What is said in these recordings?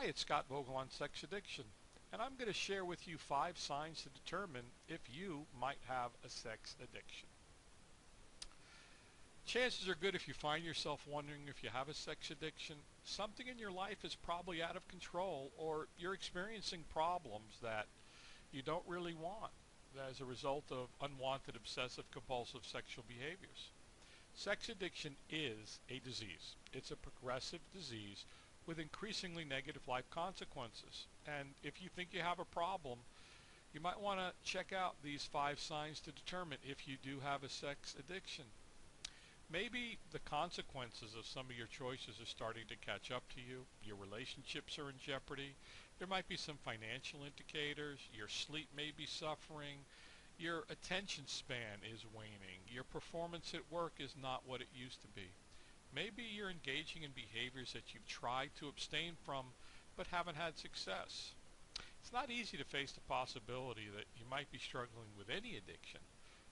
Hi, it's Scott Vogel on Sex Addiction, and I'm going to share with you 5 signs to determine if you might have a sex addiction. Chances are good if you find yourself wondering if you have a sex addiction, something in your life is probably out of control or you're experiencing problems that you don't really want as a result of unwanted obsessive compulsive sexual behaviors. Sex addiction is a disease. It's a progressive disease with increasingly negative life consequences. And if you think you have a problem, you might want to check out these 5 signs to determine if you do have a sex addiction. Maybe the consequences of some of your choices are starting to catch up to you. Your relationships are in jeopardy. There might be some financial indicators. Your sleep may be suffering. Your attention span is waning. Your performance at work is not what it used to be. Maybe you're engaging in behaviors that you've tried to abstain from but haven't had success. It's not easy to face the possibility that you might be struggling with any addiction,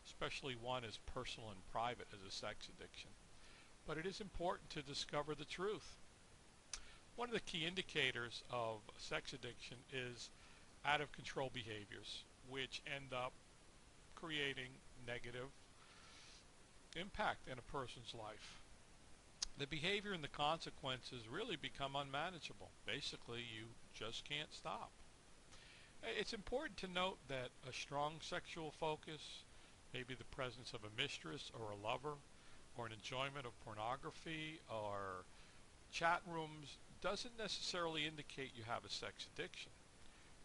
especially one as personal and private as a sex addiction. But it is important to discover the truth. One of the key indicators of sex addiction is out of control behaviors, which end up creating negative impact in a person's life. The behavior and the consequences really become unmanageable. Basically, you just can't stop. It's important to note that a strong sexual focus, maybe the presence of a mistress or a lover, or an enjoyment of pornography or chat rooms, doesn't necessarily indicate you have a sex addiction.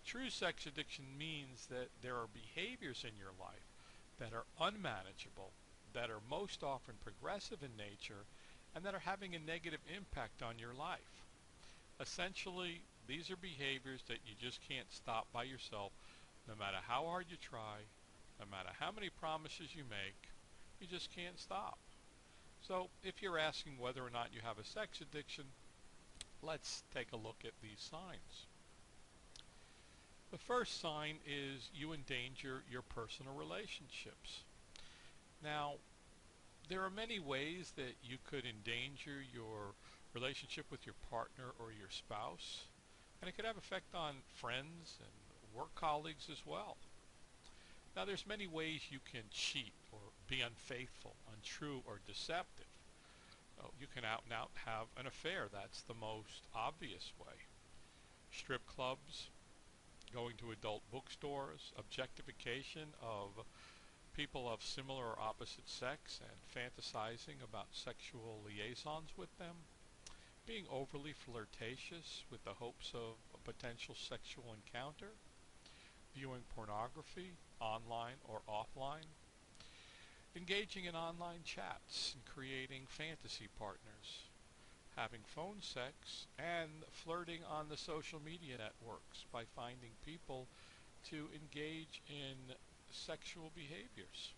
True sex addiction means that there are behaviors in your life that are unmanageable, that are most often progressive in nature, and that are having a negative impact on your life. Essentially, these are behaviors that you just can't stop by yourself, no matter how hard you try, no matter how many promises you make, you just can't stop. So if you're asking whether or not you have a sex addiction, let's take a look at these signs. The first sign is you endanger your personal relationships. Now, there are many ways that you could endanger your relationship with your partner or your spouse, and it could have effect on friends and work colleagues as well. Now, there's many ways you can cheat or be unfaithful, untrue, or deceptive. You can out and out have an affair. That's the most obvious way. Strip clubs, going to adult bookstores, objectification of people of similar or opposite sex and fantasizing about sexual liaisons with them, being overly flirtatious with the hopes of a potential sexual encounter, viewing pornography online or offline, engaging in online chats and creating fantasy partners, having phone sex, and flirting on the social media networks by finding people to engage in sexual behaviors.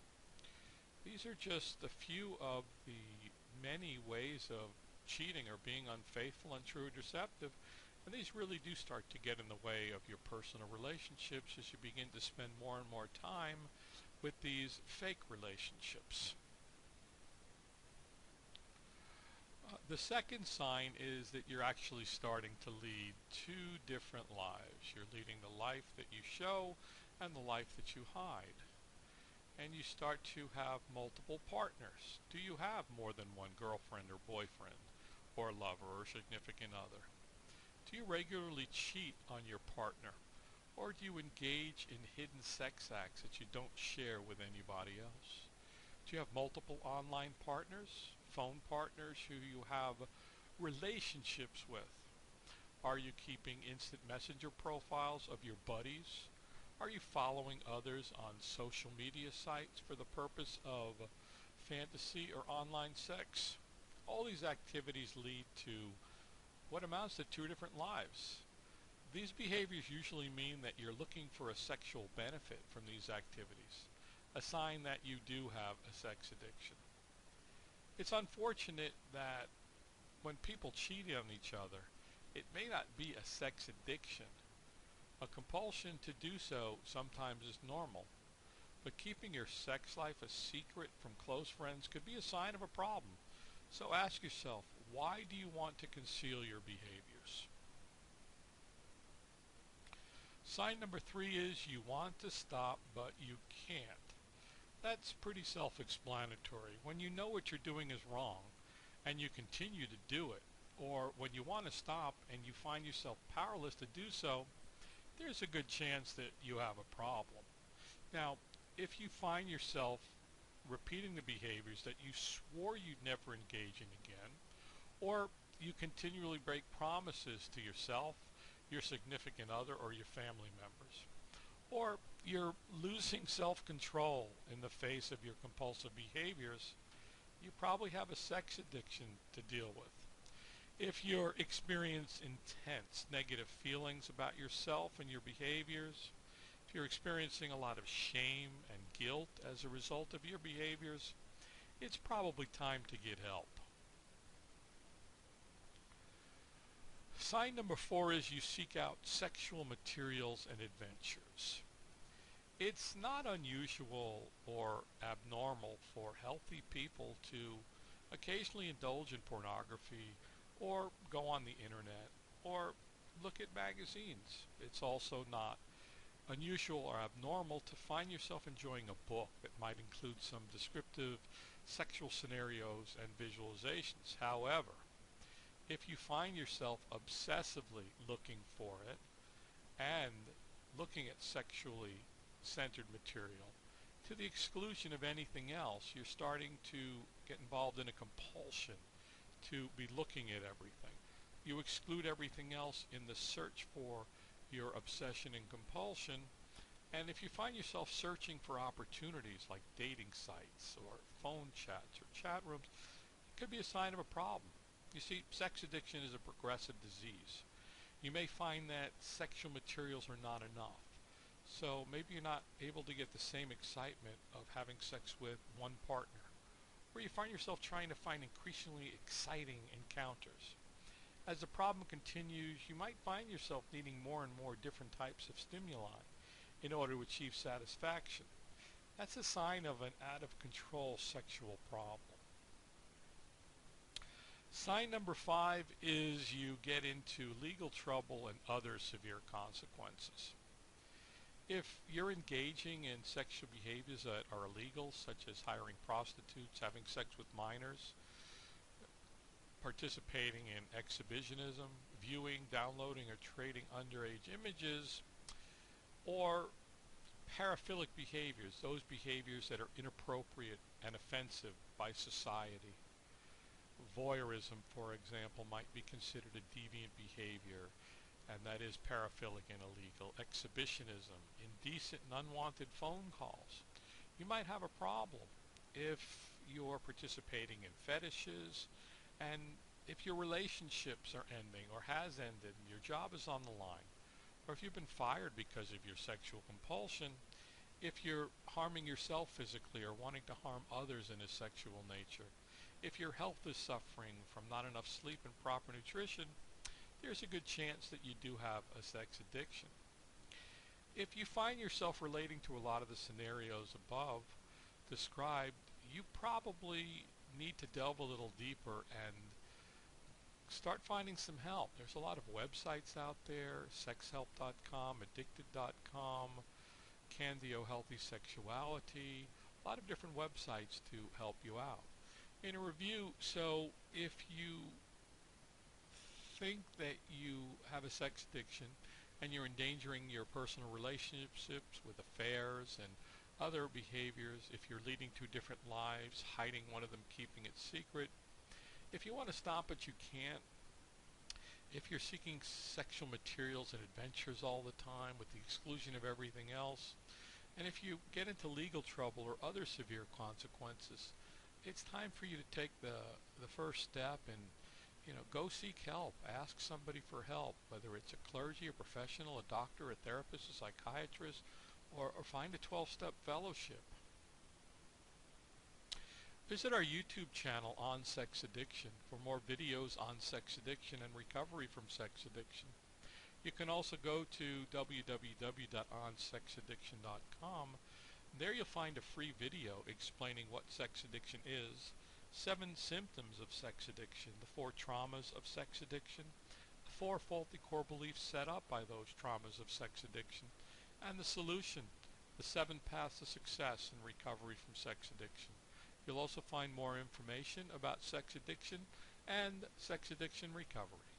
These are just a few of the many ways of cheating or being unfaithful, untrue, or deceptive, and these really do start to get in the way of your personal relationships as you begin to spend more and more time with these fake relationships. The second sign is that you're actually starting to lead 2 different lives. You're leading the life that you show and the life that you hide. And you start to have multiple partners. Do you have more than one girlfriend or boyfriend or lover or significant other? Do you regularly cheat on your partner? Or do you engage in hidden sex acts that you don't share with anybody else? Do you have multiple online partners, phone partners who you have relationships with? Are you keeping instant messenger profiles of your buddies? Are you following others on social media sites for the purpose of fantasy or online sex? All these activities lead to what amounts to 2 different lives. These behaviors usually mean that you're looking for a sexual benefit from these activities, a sign that you do have a sex addiction. It's unfortunate that when people cheat on each other, it may not be a sex addiction. A compulsion to do so sometimes is normal, but keeping your sex life a secret from close friends could be a sign of a problem. So ask yourself, why do you want to conceal your behaviors? Sign number 3 is you want to stop, but you can't. That's pretty self-explanatory. When you know what you're doing is wrong and you continue to do it, or when you want to stop and you find yourself powerless to do so, there's a good chance that you have a problem. Now, if you find yourself repeating the behaviors that you swore you'd never engage in again, or you continually break promises to yourself, your significant other, or your family members, or you're losing self-control in the face of your compulsive behaviors, you probably have a sex addiction to deal with. If you experience intense negative feelings about yourself and your behaviors, if you're experiencing a lot of shame and guilt as a result of your behaviors, it's probably time to get help. Sign number 4 is you seek out sexual materials and adventures. It's not unusual or abnormal for healthy people to occasionally indulge in pornography or go on the internet or look at magazines. It's also not unusual or abnormal to find yourself enjoying a book that might include some descriptive sexual scenarios and visualizations. However, if you find yourself obsessively looking for it and looking at sexually centered material to the exclusion of anything else, you're starting to get involved in a compulsion to be looking at everything. You exclude everything else in the search for your obsession and compulsion, and if you find yourself searching for opportunities like dating sites or phone chats or chat rooms, it could be a sign of a problem. You see, sex addiction is a progressive disease. You may find that sexual materials are not enough. So maybe you're not able to get the same excitement of having sex with one partner, or you find yourself trying to find increasingly exciting encounters. As the problem continues, you might find yourself needing more and more different types of stimuli in order to achieve satisfaction. That's a sign of an out-of-control sexual problem. Sign number 5 is you get into legal trouble and other severe consequences. If you're engaging in sexual behaviors that are illegal, such as hiring prostitutes, having sex with minors, participating in exhibitionism, viewing, downloading, or trading underage images, or paraphilic behaviors, those behaviors that are inappropriate and offensive by society. Voyeurism, for example, might be considered a deviant behavior, and that is paraphilic and illegal. Exhibitionism, indecent and unwanted phone calls. You might have a problem if you're participating in fetishes, and if your relationships are ending or has ended and your job is on the line, or if you've been fired because of your sexual compulsion, if you're harming yourself physically or wanting to harm others in a sexual nature, if your health is suffering from not enough sleep and proper nutrition, there's a good chance that you do have a sex addiction. If you find yourself relating to a lot of the scenarios above described, you probably need to delve a little deeper and start finding some help. There's a lot of websites out there, sexhelp.com, addicted.com, Candio Healthy Sexuality, a lot of different websites to help you out. In a review, so if you think that you have a sex addiction and you're endangering your personal relationships with affairs and other behaviors, if you're leading two different lives, hiding one of them, keeping it secret, if you want to stop but you can't, if you're seeking sexual materials and adventures all the time with the exclusion of everything else, and if you get into legal trouble or other severe consequences, it's time for you to take the first step and go seek help. Ask somebody for help, whether it's a clergy, a professional, a doctor, a therapist, a psychiatrist, or find a 12-step fellowship. Visit our YouTube channel on sex addiction for more videos on sex addiction and recovery from sex addiction. You can also go to www.onsexaddiction.com. There you'll find a free video explaining what sex addiction is, 7 symptoms of sex addiction, the 4 traumas of sex addiction, a 4 faulty core beliefs set up by those traumas of sex addiction, and the solution, the 7 paths to success in recovery from sex addiction. You'll also find more information about sex addiction and sex addiction recovery.